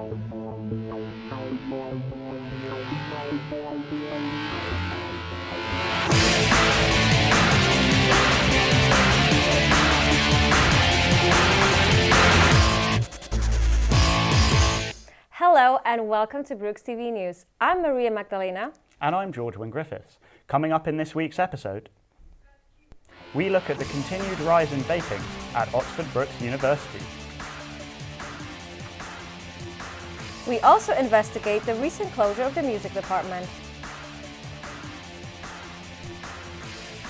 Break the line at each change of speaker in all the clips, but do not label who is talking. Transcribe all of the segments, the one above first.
Hello and welcome to BrookesTV News. I'm Maria Magdalena.
And I'm George Wynne-Griffiths. Coming up in this week's episode, we look at the continued rise in vaping at Oxford Brookes University.
We also investigate the recent closure of the music department.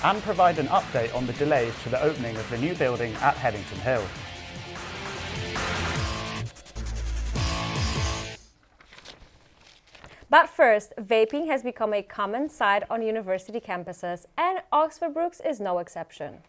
And provide an update on the delays to the opening of the new building at Headington Hill.
But first, vaping has become a common sight on university campuses, and Oxford Brookes is no exception.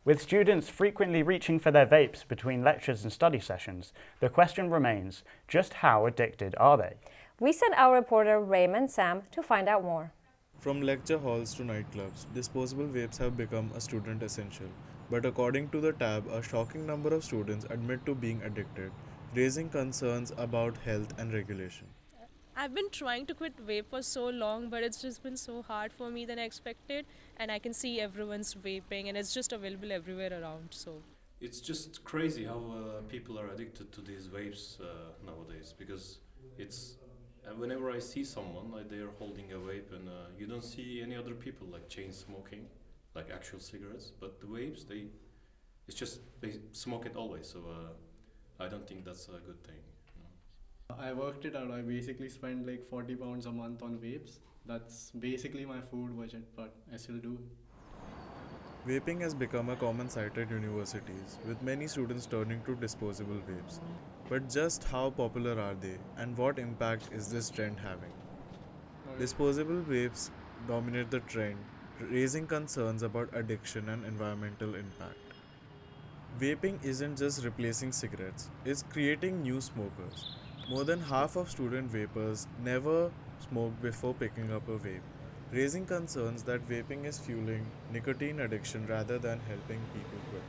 With students frequently reaching for their vapes between lectures and study sessions, the question remains, just how addicted are they?
We sent our reporter Raymond Sam to find out more.
From lecture halls to nightclubs, disposable vapes have become a student essential. But according to the tab, a shocking number of students admit to being addicted, raising concerns about health and regulation.
I've been trying to quit vape for so long, but it's just been so hard for me than I expected. And I can see everyone's vaping and it's just available everywhere around. So
it's just crazy how people are addicted to these vapes nowadays, because it's whenever I see someone like they're holding a vape, and you don't see any other people like chain smoking, like actual cigarettes, but the vapes, they smoke it always. So I don't think that's a good thing.
I worked it out. I basically spend like £40 a month on vapes. That's basically my food budget, but I still do it.
Vaping has become a common sight at universities, with many students turning to disposable vapes. But just how popular are they, and what impact is this trend having? Disposable vapes dominate the trend, raising concerns about addiction and environmental impact. Vaping isn't just replacing cigarettes, it's creating new smokers. More than half of student vapers never smoked before picking up a vape, raising concerns that vaping is fueling nicotine addiction rather than helping people quit.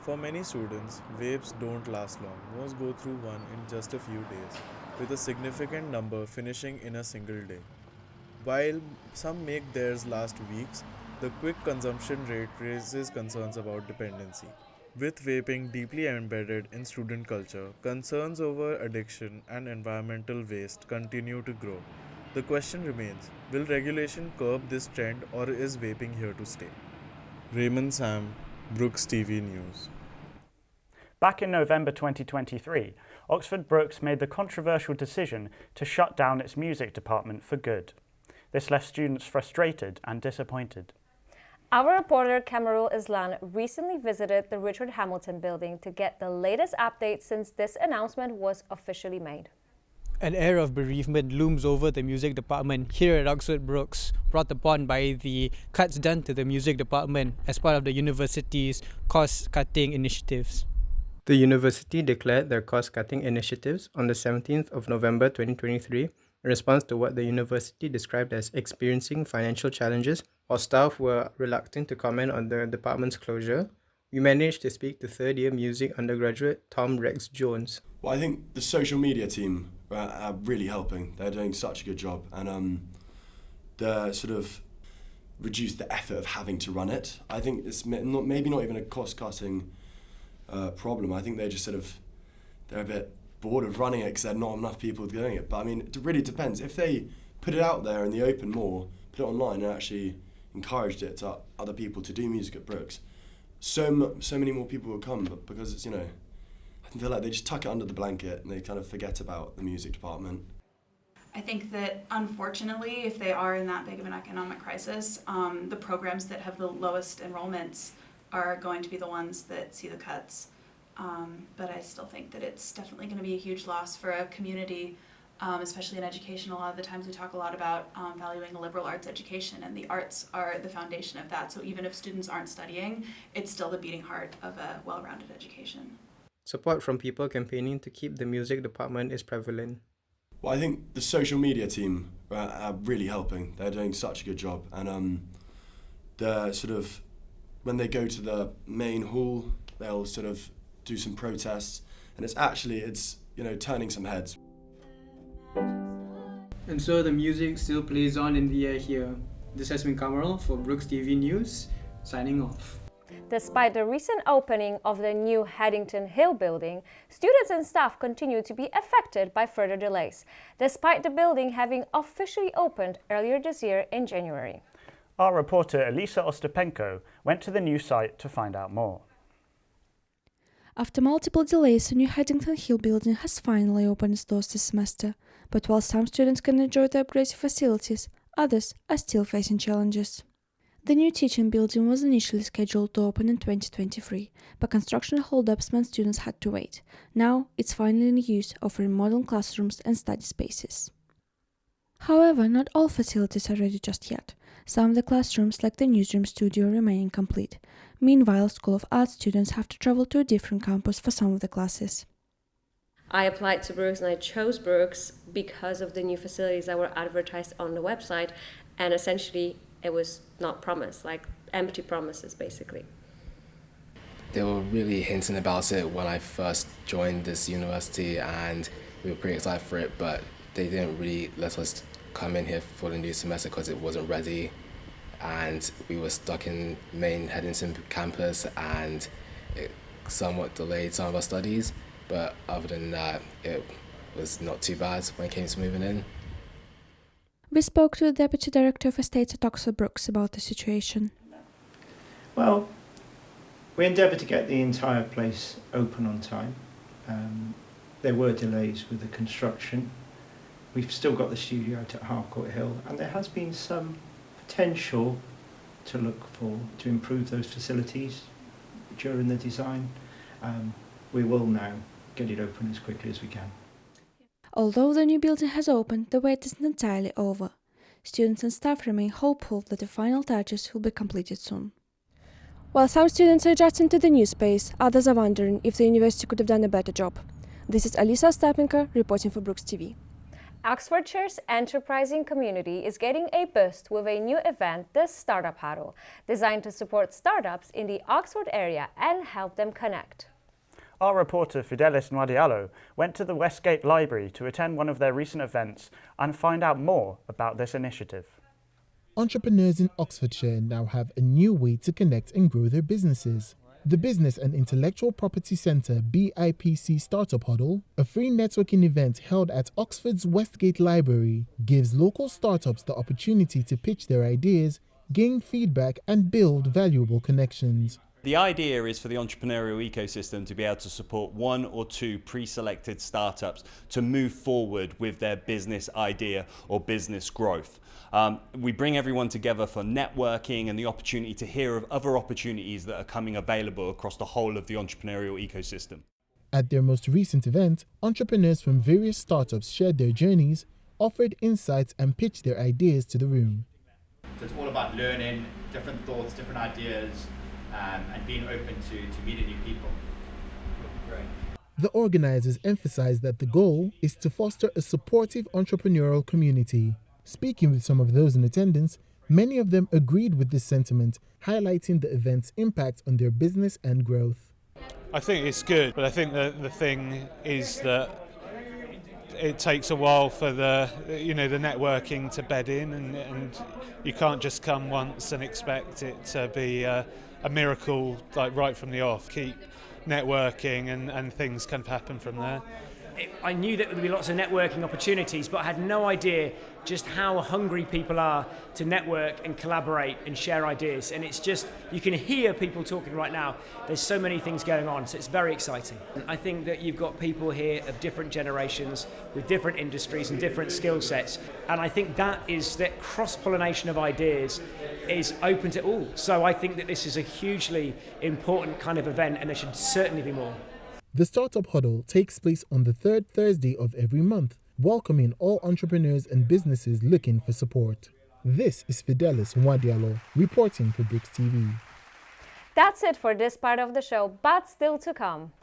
For many students, vapes don't last long. Most go through one in just a few days, with a significant number finishing in a single day. While some make theirs last weeks, the quick consumption rate raises concerns about dependency. With vaping deeply embedded in student culture, concerns over addiction and environmental waste continue to grow. The question remains, will regulation curb this trend, or is vaping here to stay? Raymond Sam, BrookesTV News.
Back in November 2023, Oxford Brookes made the controversial decision to shut down its music department for good. This left students frustrated and disappointed.
Our reporter Kamarul Islan recently visited the Richard Hamilton building to get the latest updates since this announcement was officially made.
An air of bereavement looms over the music department here at Oxford Brookes, brought upon by the cuts done to the music department as part of the university's cost-cutting initiatives.
The university declared their cost-cutting initiatives on the 17th of November 2023 in response to what the university described as experiencing financial challenges. While staff were reluctant to comment on the department's closure, we managed to speak to third-year music undergraduate Tom Rex Jones.
Well, I think the social media team are really helping. They're doing such a good job, and they're sort of reduced the effort of having to run it. I think it's maybe not even a cost-cutting problem. I think they're a bit bored of running it because there are not enough people doing it. But I mean, it really depends. If they put it out there in the open more, put it online, and actually encouraged it to other people to do music at Brookes, so many more people will come. But because it's, I feel like they just tuck it under the blanket and they kind of forget about the music department.
I think that unfortunately, if they are in that big of an economic crisis, the programs that have the lowest enrollments are going to be the ones that see the cuts. But I still think that it's definitely going to be a huge loss for a community, especially in education. A lot of the times we talk a lot about valuing a liberal arts education, and the arts are the foundation of that. So even if students aren't studying, it's still the beating heart of a well-rounded education.
Support from people campaigning to keep the music department is prevalent.
Well, I think the social media team are really helping. They're doing such a good job, and they're when they go to the main hall, they'll do some protests, and it's turning some heads.
And so the music still plays on in the air here. This has been Kamal for BrookesTV News, signing off.
Despite the recent opening of the new Haddington Hill building, students and staff continue to be affected by further delays, despite the building having officially opened earlier this year in January.
Our reporter Elisa Ostapenko went to the new site to find out more.
After multiple delays, the new Haddington Hill building has finally opened its doors this semester. But while some students can enjoy the upgraded facilities, others are still facing challenges. The new teaching building was initially scheduled to open in 2023, but construction holdups meant students had to wait. Now, it's finally in use, offering modern classrooms and study spaces. However, not all facilities are ready just yet. Some of the classrooms, like the newsroom studio, remain incomplete. Meanwhile, School of Arts students have to travel to a different campus for some of the classes.
I applied to Brookes and I chose Brookes because of the new facilities that were advertised on the website, and essentially it was not promised, like empty promises basically.
They were really hinting about it when I first joined this university, and we were pretty excited for it, but they didn't really let us come in here for the new semester because it wasn't ready, and we were stuck in main Haddington campus, and it somewhat delayed some of our studies. But other than that, it was not too bad when it came to moving in.
We spoke to the Deputy Director of Estates at Oxford Brookes about the situation.
Well, we endeavoured to get the entire place open on time. There were delays with the construction. We've still got the studio out at Harcourt Hill, and there has been some potential to look for to improve those facilities during the design. We will now get it open as quickly as we can.
Although the new building has opened, the wait isn't entirely over. Students and staff remain hopeful that the final touches will be completed soon. While some students are adjusting to the new space, others are wondering if the university could have done a better job. This is Alisa Ostapenko reporting for BrookesTV.
Oxfordshire's enterprising community is getting a boost with a new event, the Startup Huddle, designed to support startups in the Oxford area and help them connect.
Our reporter Fidelis Nwadialo went to the Westgate Library to attend one of their recent events and find out more about this initiative.
Entrepreneurs in Oxfordshire now have a new way to connect and grow their businesses. The Business and Intellectual Property Centre BIPC Startup Huddle, a free networking event held at Oxford's Westgate Library, gives local startups the opportunity to pitch their ideas, gain feedback and build valuable connections.
The idea is for the entrepreneurial ecosystem to be able to support one or two pre-selected startups to move forward with their business idea or business growth. We bring everyone together for networking and the opportunity to hear of other opportunities that are coming available across the whole of the entrepreneurial ecosystem.
At their most recent event, entrepreneurs from various startups shared their journeys, offered insights and pitched their ideas to the room.
So it's all about learning, different thoughts, different ideas, and being open to meeting new people. Great.
The organizers emphasized that the goal is to foster a supportive entrepreneurial community. Speaking with some of those in attendance, many of them agreed with this sentiment, highlighting the event's impact on their business and growth.
I think it's good, but I think the thing is that it takes a while for the networking to bed in, and you can't just come once and expect it to be a miracle like right from the off. Keep networking and things can happen from there.
I knew that there would be lots of networking opportunities, but I had no idea just how hungry people are to network and collaborate and share ideas. And it's just, you can hear people talking right now. There's so many things going on, so it's very exciting. I think that you've got people here of different generations with different industries and different skill sets. And I think that cross-pollination of ideas is open to all. So I think that this is a hugely important kind of event, and there should certainly be more.
The Startup Huddle takes place on the third Thursday of every month, welcoming all entrepreneurs and businesses looking for support. This is Fidelis Nwadialo reporting for BrookesTV.
That's it for this part of the show, but still to come.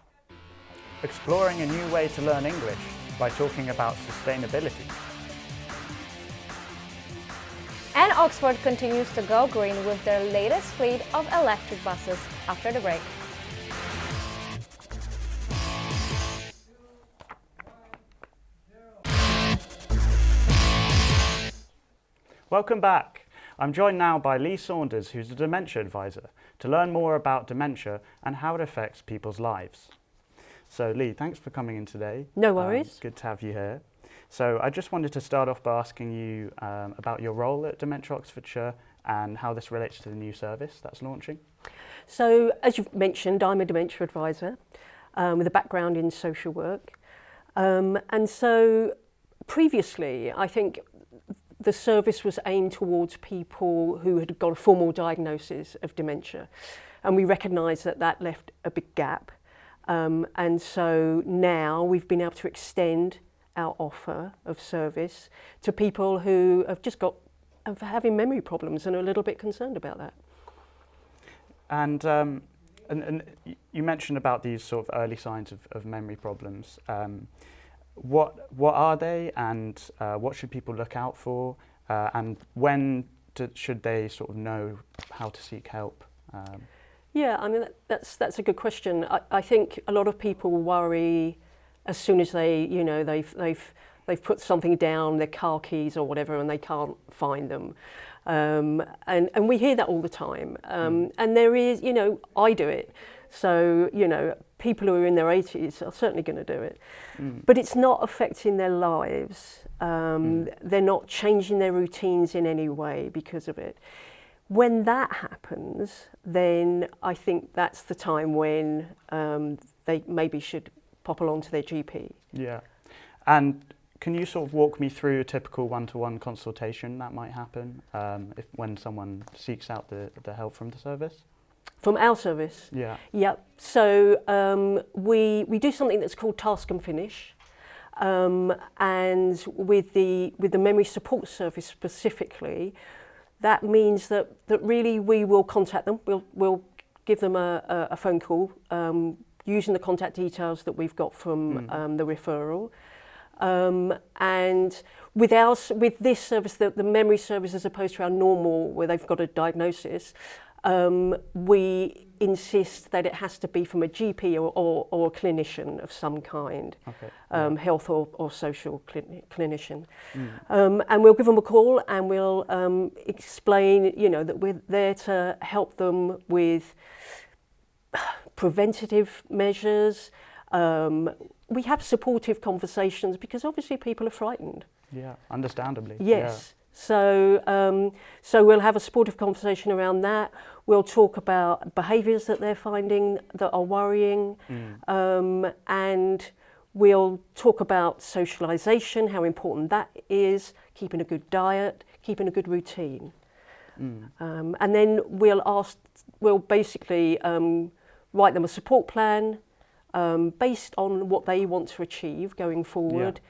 Exploring a new way to learn English by talking about sustainability.
And Oxford continues to go green with their latest fleet of electric buses after the break.
Welcome back. I'm joined now by Lee Saunders, who's a dementia advisor, to learn more about dementia and how it affects people's lives. So Lee, thanks for coming in today.
No worries.
Good to have you here. So I just wanted to start off by asking you about your role at Dementia Oxfordshire and how this relates to the new service that's launching.
So, as you've mentioned, I'm a dementia advisor with a background in social work. And so previously, I think the service was aimed towards people who had got a formal diagnosis of dementia. And we recognised that that left a big gap. And so now we've been able to extend our offer of service to people who have just got having memory problems and are a little bit concerned about that.
And you mentioned about these sort of early signs of memory problems. What are they, and what should people look out for, and when should they sort of know how to seek help?
Yeah, I mean that's a good question. I think a lot of people worry as soon as they've put something down, their car keys or whatever, and they can't find them. And we hear that all the time. And there is, I do it. So, people who are in their 80s are certainly going to do it. But it's not affecting their lives. They're not changing their routines in any way because of it. When that happens, then I think that's the time when they maybe should pop along to their GP.
Yeah. And can you sort of walk me through a typical one-to-one consultation that might happen when someone seeks out the help from the service?
From our service?
Yeah.
Yeah. So we do something that's called Task and Finish. And with the memory support service specifically, that means that really we will contact them. We'll give them a phone call using the contact details that we've got from the referral. And with this service, the memory service, as opposed to our normal where they've got a diagnosis, we insist that it has to be from a GP or a clinician of some kind, health or social clinician. And we'll give them a call and we'll explain, that we're there to help them with preventative measures. We have supportive conversations because obviously people are frightened.
Yeah, understandably.
Yes. Yeah. So we'll have a supportive conversation around that. We'll talk about behaviours that they're finding that are worrying, and we'll talk about socialisation, how important that is, keeping a good diet, keeping a good routine. And then we'll basically write them a support plan based on what they want to achieve going forward,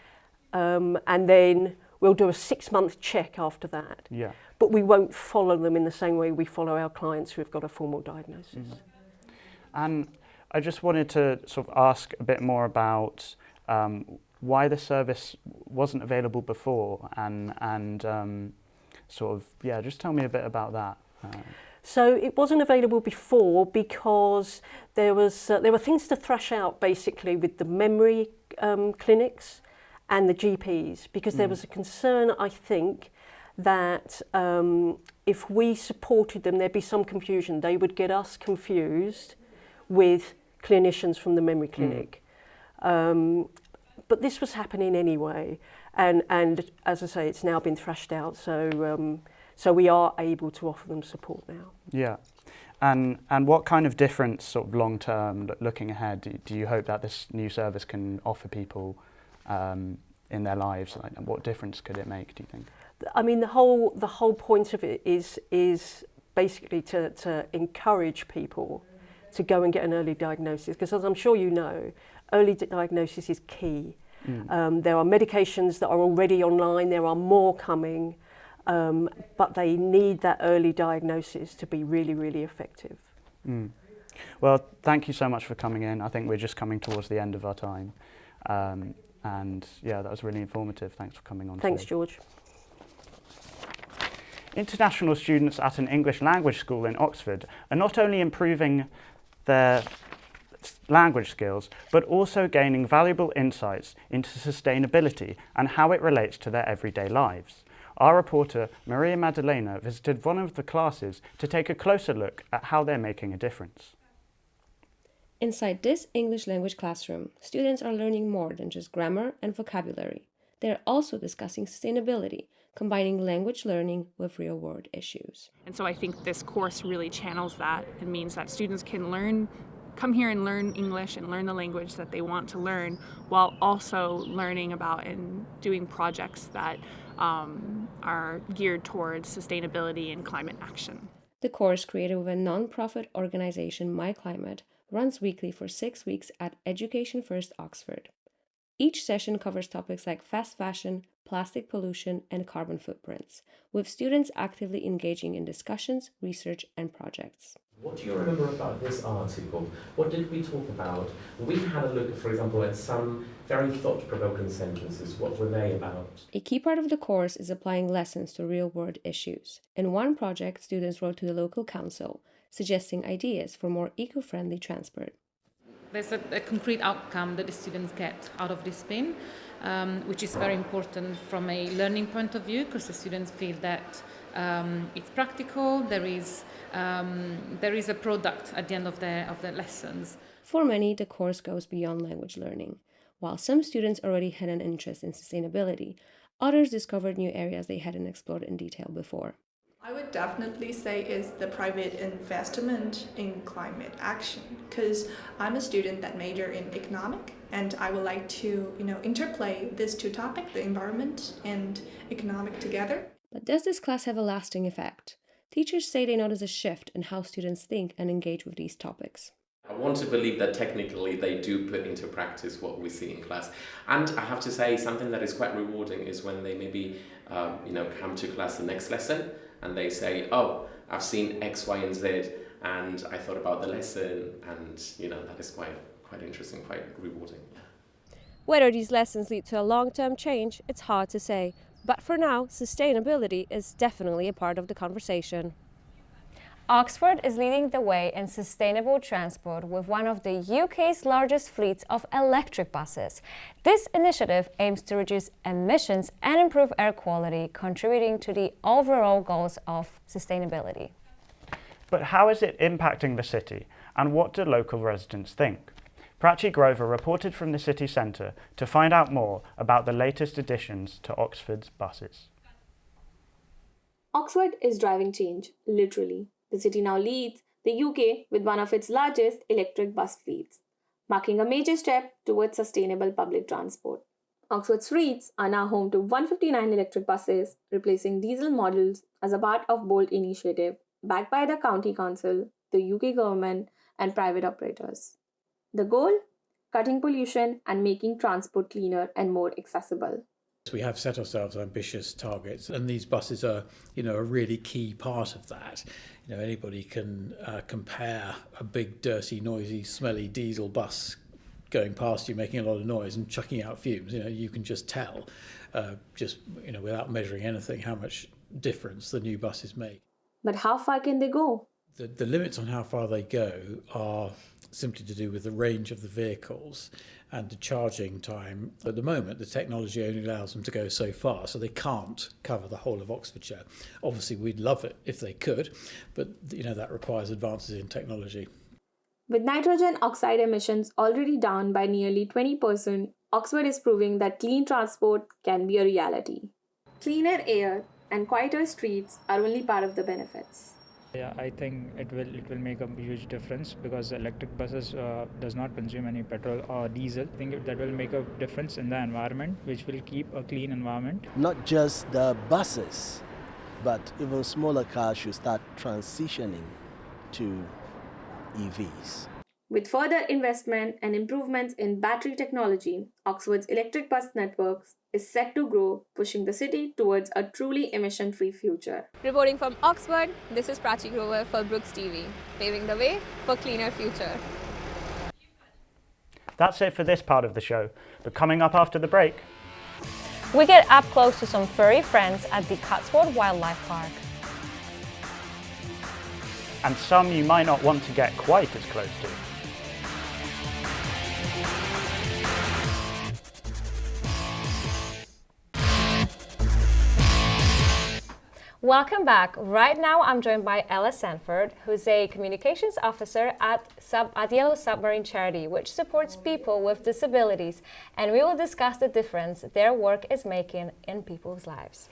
and then we'll do a 6-month check after that. Yeah. But we won't follow them in the same way we follow our clients who have got a formal diagnosis.
And I just wanted to sort of ask a bit more about why the service wasn't available before, and just tell me a bit about that.
So it wasn't available before because there were things to thrash out basically with the memory clinics and the GPs, because there was a concern, I think, that if we supported them, there'd be some confusion. They would get us confused with clinicians from the memory clinic. But this was happening anyway, and as I say, it's now been thrashed out. So we are able to offer them support now.
Yeah. And what kind of difference, sort of long term, looking ahead, do you hope that this new service can offer people in their lives? Like, what difference could it make, do you think?
I mean, the whole point of it is basically to encourage people to go and get an early diagnosis, because as I'm sure you know, early diagnosis is key. There are medications that are already online, there are more coming, but they need that early diagnosis to be really, really effective.
Well, thank you so much for coming in. I think we're just coming towards the end of our time. And yeah, that was really informative. Thanks for coming on.
Thanks,
today.
George.
International students at an English language school in Oxford are not only improving their language skills, but also gaining valuable insights into sustainability and how it relates to their everyday lives. Our reporter, Maria Maddalena, visited one of the classes to take a closer look at how they're making a difference.
Inside this English language classroom, students are learning more than just grammar and vocabulary. They are also discussing sustainability, combining language learning with real-world issues.
And so I think this course really channels that. It means that students can come here and learn English and learn the language that they want to learn, while also learning about and doing projects that are geared towards sustainability and climate action.
The course, created with a non-profit organization, My Climate, runs weekly for 6 weeks at Education First Oxford. Each session covers topics like fast fashion, plastic pollution, and carbon footprints, with students actively engaging in discussions, research, and projects.
What do you remember about this article? What did we talk about? We had a look, for example, at some very thought-provoking sentences. What were they about?
A key part of the course is applying lessons to real-world issues. In one project, students wrote to the local council, suggesting ideas for more eco-friendly transport.
There's a concrete outcome that the students get out of this spin, which is very important from a learning point of view, because the students feel that it's practical. There is a product at the end of the lessons.
For many, the course goes beyond language learning. While some students already had an interest in sustainability, others discovered new areas they hadn't explored in detail before.
I would definitely say is the private investment in climate action, because I'm a student that major in economic, and I would like to, interplay these two topics, the environment and economic, together.
But does this class have a lasting effect? Teachers say they notice a shift in how students think and engage with these topics.
I want to believe that technically they do put into practice what we see in class. And I have to say, something that is quite rewarding is when they maybe come to class the next lesson and they say, oh, I've seen X, Y, and Z, and I thought about the lesson, and that is quite interesting, quite rewarding.
Whether these lessons lead to a long-term change, it's hard to say. But for now, sustainability is definitely a part of the conversation. Oxford is leading the way in sustainable transport with one of the UK's largest fleets of electric buses. This initiative aims to reduce emissions and improve air quality, contributing to the overall goals of sustainability.
But how is it impacting the city, and what do local residents think? Prachi Grover reported from the city centre to find out more about the latest additions to Oxford's buses.
Oxford is driving change, literally. The city now leads the UK with one of its largest electric bus fleets, marking a major step towards sustainable public transport. Oxford streets are now home to 159 electric buses, replacing diesel models as a part of bold initiative backed by the County Council, the UK government, and private operators. The goal? Cutting pollution and making transport cleaner and more accessible.
We have set ourselves ambitious targets, and these buses are, a really key part of that. Anybody can compare a big, dirty, noisy, smelly diesel bus going past you, making a lot of noise and chucking out fumes. You can just tell, without measuring anything, how much difference the new buses make.
But how far can they go?
The limits on how far they go are simply to do with the range of the vehicles and the charging time. At the moment, the technology only allows them to go so far, so they can't cover the whole of Oxfordshire. Obviously, we'd love it if they could, but that requires advances in technology.
With nitrogen oxide emissions already down by nearly 20%, Oxford is proving that clean transport can be a reality. Cleaner air and quieter streets are only part of the benefits.
Yeah, I think it will make a huge difference because electric buses does not consume any petrol or diesel. I think that will make a difference in the environment, which will keep a clean environment.
Not just the buses, but even smaller cars should start transitioning to EVs.
With further investment and improvements in battery technology, Oxford's electric bus networks is set to grow, pushing the city towards a truly emission-free future.
Reporting from Oxford, this is Prachi Grover for BrookesTV, paving the way for cleaner future.
That's it for this part of the show, but coming up after the break,
we get up close to some furry friends at the Cotswold Wildlife Park.
and some you might not want to get quite as close to.
Welcome back. Right now I'm joined by Ella Sanford, who's a communications officer at Yellow Submarine Charity, which supports people with disabilities, and we will discuss the difference their work is making in people's lives.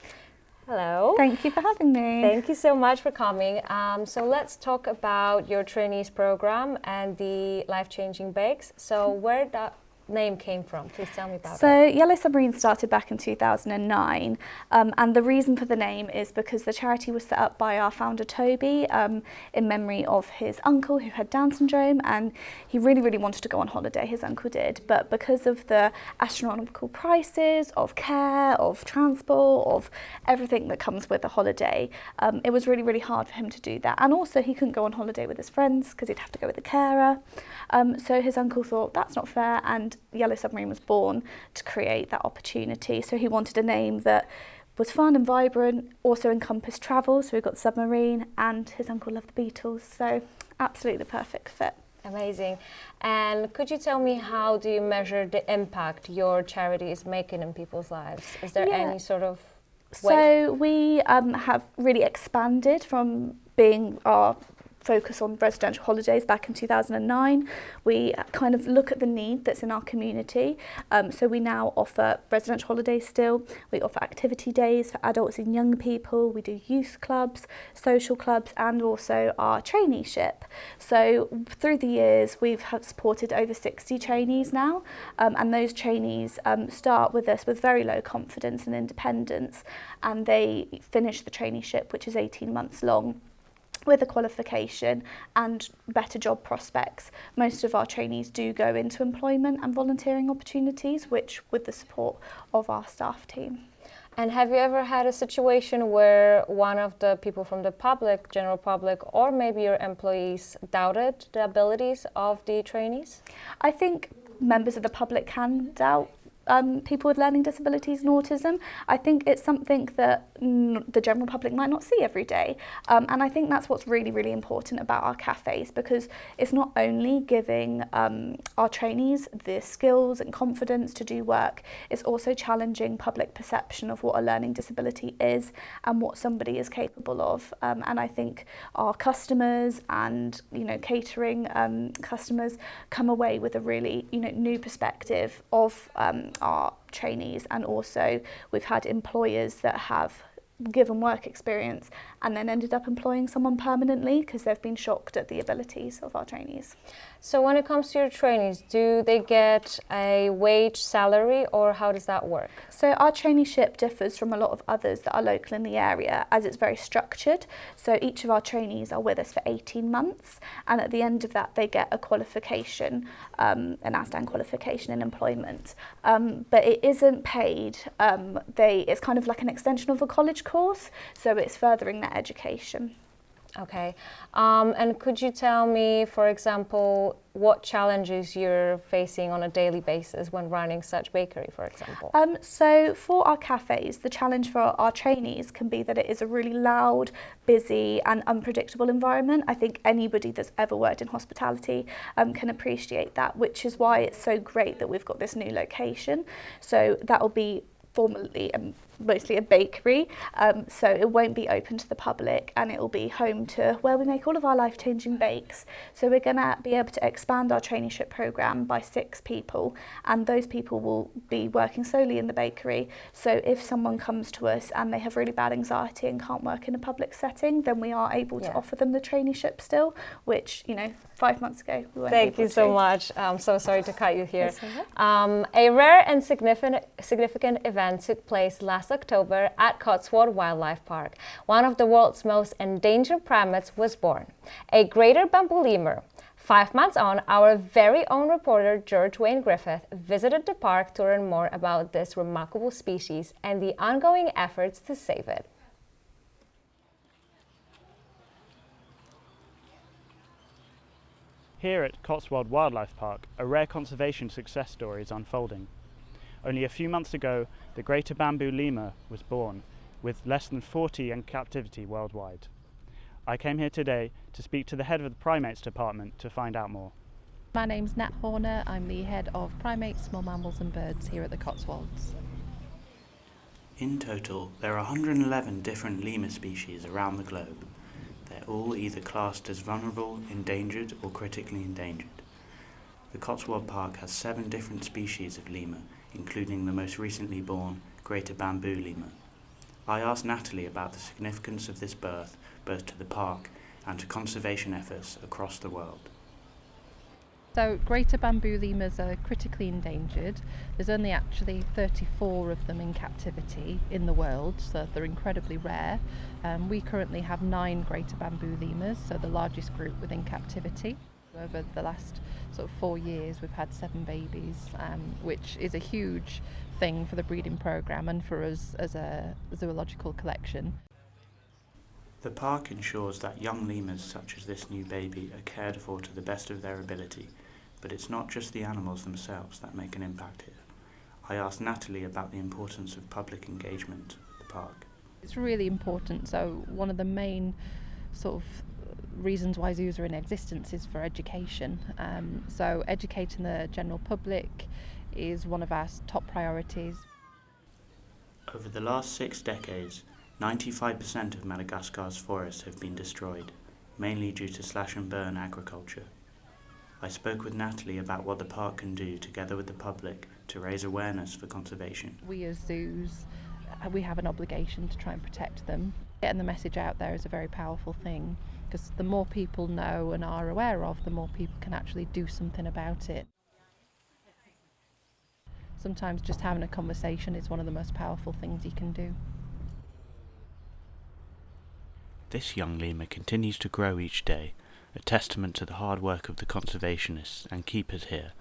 Hello.
Thank you for having me.
Thank you so much for coming. So let's talk about your trainees program and the life-changing bakes. So where that name came from? Please tell me about it.
So Yellow Submarine started back in 2009, and the reason for the name is because the charity was set up by our founder Toby in memory of his uncle who had Down syndrome, and he really wanted to go on holiday, his uncle did, but because of the astronomical prices of care, of transport, of everything that comes with a holiday, it was really hard for him to do that, and also he couldn't go on holiday with his friends because he'd have to go with a carer. So his uncle thought that's not fair, and Yellow Submarine was born to create that opportunity. So he wanted a name that was fun and vibrant, also encompassed travel, so we've got submarine, and his uncle loved the Beatles, so absolutely the perfect fit.
Amazing. And could you tell me, how do you measure the impact your charity is making in people's lives? Is there any sort of way?
So we have really expanded from being our focus on residential holidays back in 2009. We kind of look at the need that's in our community. So we now offer residential holidays still. We offer activity days for adults and young people. We do youth clubs, social clubs, and also our traineeship. So through the years, we've supported over 60 trainees now. And those trainees start with us with very low confidence and independence. And they finish the traineeship, which is 18 months long, with a qualification and better job prospects. Most of our trainees do go into employment and volunteering opportunities, which with the support of our staff team.
And have you ever had a situation where one of the people from the public, general public, or maybe your employees doubted the abilities of the trainees?
I think members of the public can doubt people with learning disabilities and autism. I think it's something that the general public might not see every day. And I think that's what's really important about our cafes, because it's not only giving our trainees the skills and confidence to do work, it's also challenging public perception of what a learning disability is and what somebody is capable of. And I think our customers and catering customers come away with a really new perspective of our trainees, and also we've had employers that have given work experience and then ended up employing someone permanently because they've been shocked at the abilities of our trainees.
So when it comes to your trainees, do they get a wage salary, or how does that work?
So our traineeship differs from a lot of others that are local in the area, as it's very structured. So each of our trainees are with us for 18 months, and at the end of that they get a qualification, an ASDAN qualification in employment. But it isn't paid. It's kind of like an extension of a college course, so it's furthering their education.
Okay. And could you tell me, for example, what challenges you're facing on a daily basis when running such bakery, for example?
So for our cafes, the challenge for our trainees can be that it is a really loud, busy and unpredictable environment. I think anybody that's ever worked in hospitality can appreciate that, which is why it's so great that we've got this new location. So that will be formerly mostly a bakery, so it won't be open to the public, and it will be home to where we make all of our life-changing bakes. So we're going to be able to expand our traineeship program by 6 people, and those people will be working solely in the bakery. So if someone comes to us and they have really bad anxiety and can't work in a public setting, then we are able to offer them the traineeship still, which 5 months ago we weren't able to.
Thank you so much. I'm so sorry to cut you here. A rare and significant event took place last October at Cotswold Wildlife Park. One of the world's most endangered primates was born, a greater bamboo lemur. 5 months on, our very own reporter George Wayne Griffith visited the park to learn more about this remarkable species and the ongoing efforts to save it.
Here at Cotswold Wildlife Park, a rare conservation success story is unfolding. Only a few months ago, the greater bamboo lemur was born, with less than 40 in captivity worldwide. I came here today to speak to the head of the primates department to find out more.
My name's Nat Horner. I'm the head of primates, small mammals and birds here at the Cotswolds.
In total, there are 111 different lemur species around the globe. They're all either classed as vulnerable, endangered, or critically endangered. The Cotswold Park has 7 different species of lemur, including the most recently born greater bamboo lemur. I asked Natalie about the significance of this birth, both to the park and to conservation efforts across the world.
So greater bamboo lemurs are critically endangered. There's only actually 34 of them in captivity in the world, so they're incredibly rare. We currently have 9 greater bamboo lemurs, so the largest group within captivity. Over the last sort of 4 years we've had 7 babies, which is a huge thing for the breeding programme and for us as a zoological collection.
The park ensures that young lemurs such as this new baby are cared for to the best of their ability, but it's not just the animals themselves that make an impact here. I asked Natalie about the importance of public engagement with the park.
It's really important. So one of the main sort of reasons why zoos are in existence is for education. So educating the general public is one of our top priorities.
Over the last 6 decades, 95% of Madagascar's forests have been destroyed, mainly due to slash and burn agriculture. I spoke with Natalie about what the park can do together with the public to raise awareness for conservation.
We as zoos, we have an obligation to try and protect them. Getting the message out there is a very powerful thing, because the more people know and are aware of, the more people can actually do something about it. Sometimes just having a conversation is one of the most powerful things you can do.
This young lemur continues to grow each day, a testament to the hard work of the conservationists and keepers here,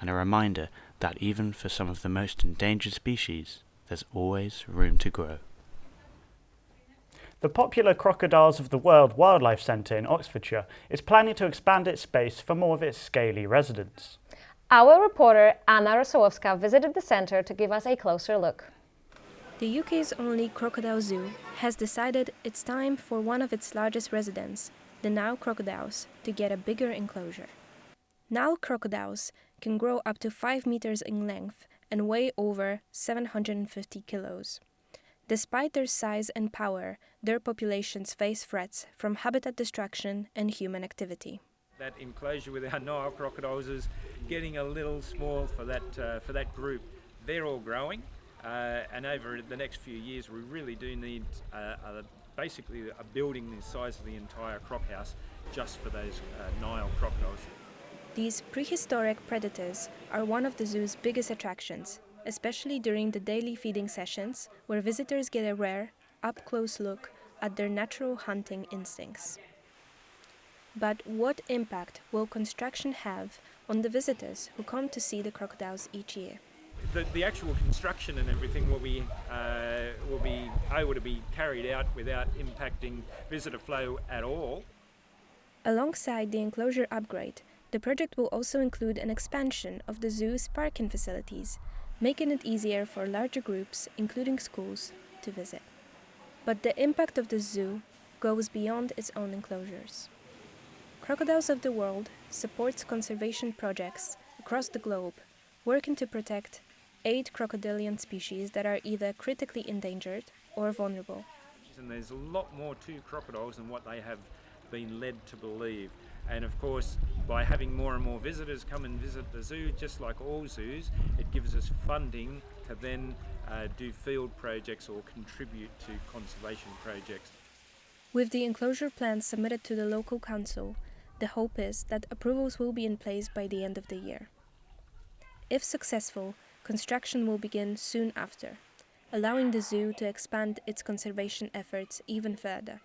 and a reminder that even for some of the most endangered species, there's always room to grow. The popular Crocodiles of the World Wildlife Centre in Oxfordshire is planning to expand its space for more of its scaly residents.
Our reporter Anna Rosowska visited the centre to give us a closer look.
The UK's only crocodile zoo has decided it's time for one of its largest residents, the Nile crocodiles, to get a bigger enclosure. Nile crocodiles can grow up to 5 meters in length and weigh over 750 kilos. Despite their size and power, their populations face threats from habitat destruction and human activity.
That enclosure with our Nile crocodiles is getting a little small for that group. They're all growing. And over the next few years, we really do need basically a building the size of the entire crop house just for those Nile crocodiles.
These prehistoric predators are one of the zoo's biggest attractions, especially during the daily feeding sessions, where visitors get a rare, up-close look at their natural hunting instincts. But what impact will construction have on the visitors who come to see the crocodiles each year?
The actual construction and everything will be able to be carried out without impacting visitor flow at all.
Alongside the enclosure upgrade, the project will also include an expansion of the zoo's parking facilities, making it easier for larger groups, including schools, to visit. But the impact of the zoo goes beyond its own enclosures. Crocodiles of the World supports conservation projects across the globe, working to protect 8 crocodilian species that are either critically endangered or vulnerable.
And there's a lot more to crocodiles than what they have been led to believe. And of course, by having more and more visitors come and visit the zoo, just like all zoos, it gives us funding to then do field projects or contribute to conservation projects.
With the enclosure plans submitted to the local council, the hope is that approvals will be in place by the end of the year. If successful, construction will begin soon after, allowing the zoo to expand its conservation efforts even further.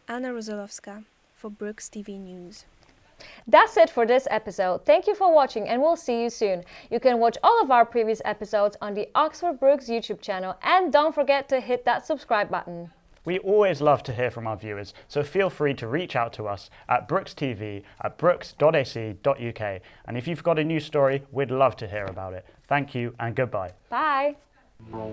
Anna Rozolowska for BrookesTV News.
That's it for this episode. Thank you for watching and we'll see you soon. You can watch all of our previous episodes on the Oxford Brookes YouTube channel, and don't forget to hit that subscribe button.
We always love to hear from our viewers, so feel free to reach out to us at BrookesTV at brookes.ac.uk. And if you've got a news story, we'd love to hear about it. Thank you and goodbye.
Bye.
Bye.